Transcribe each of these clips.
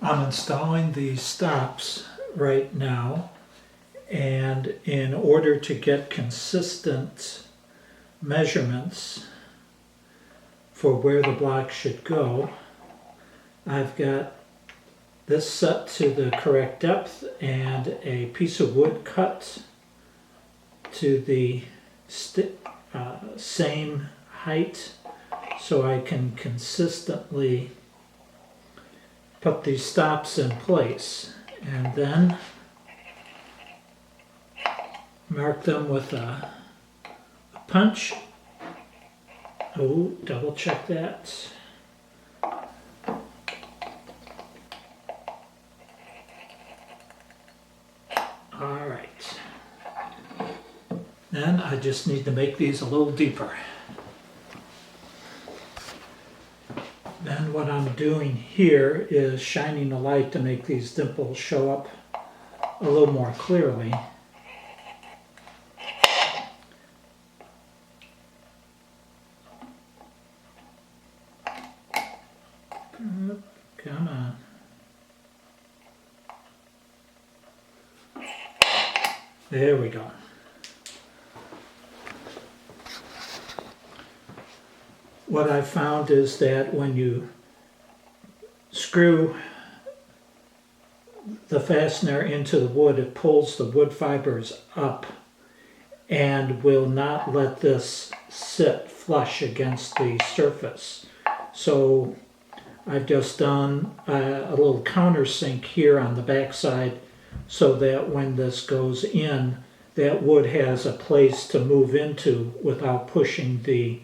I'm installing these stops right now, and in order to get consistent measurements for where the block should go, I've got this set to the correct depth and a piece of wood cut to the same height so I can consistently put these stops in place, and then mark them with a punch. Oh, double check that. All right. Then I just need to make these a little deeper. Then what I'm doing here is shining a light to make these dimples show up a little more clearly. Come on. There we go. What I found is that when you screw the fastener into the wood, it pulls the wood fibers up and will not let this sit flush against the surface. So I've just done a little countersink here on the back side so that when this goes in, that wood has a place to move into without pushing the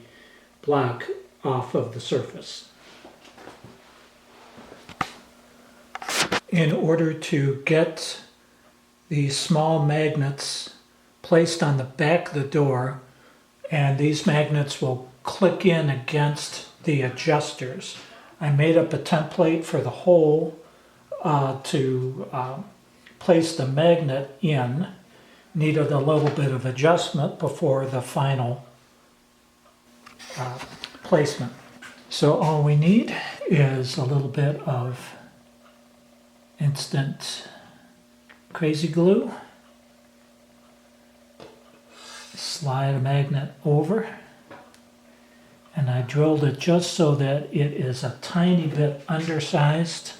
block off of the surface. In order to get these small magnets placed on the back of the door, and these magnets will click in against the adjusters, I made up a template for the hole to place the magnet in. Needed a little bit of adjustment before the final placement. So all we need is a little bit of instant crazy glue. Slide a magnet over, and I drilled it just so that it is a tiny bit undersized.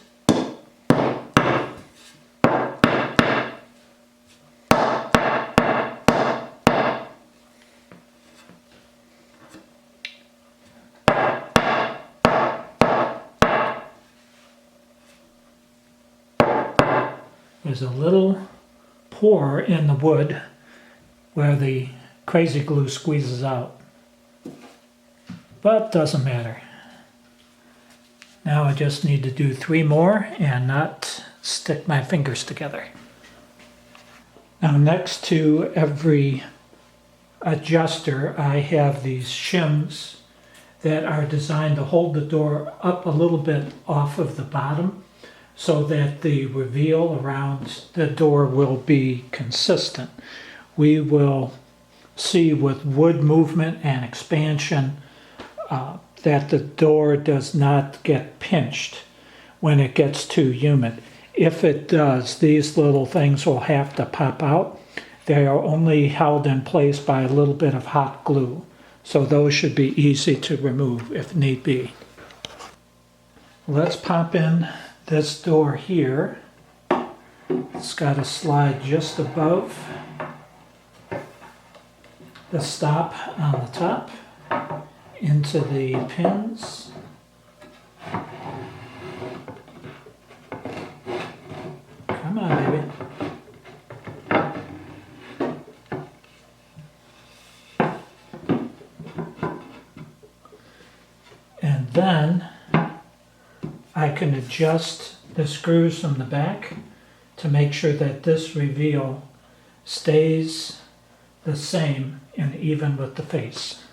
There's a little pore in the wood where the crazy glue squeezes out, but doesn't matter. Now I just need to do 3 more and not stick my fingers together. Now next to every adjuster I have these shims that are designed to hold the door up a little bit off of the bottom so that the reveal around the door will be consistent. We will see with wood movement and expansion that the door does not get pinched when it gets too humid. If it does, these little things will have to pop out. They are only held in place by a little bit of hot glue, so those should be easy to remove if need be. Let's pop in this door here. It's got to slide just above the stop on the top into the pins. Come on, baby. And then I can adjust the screws from the back to make sure that this reveal stays the same and even with the face.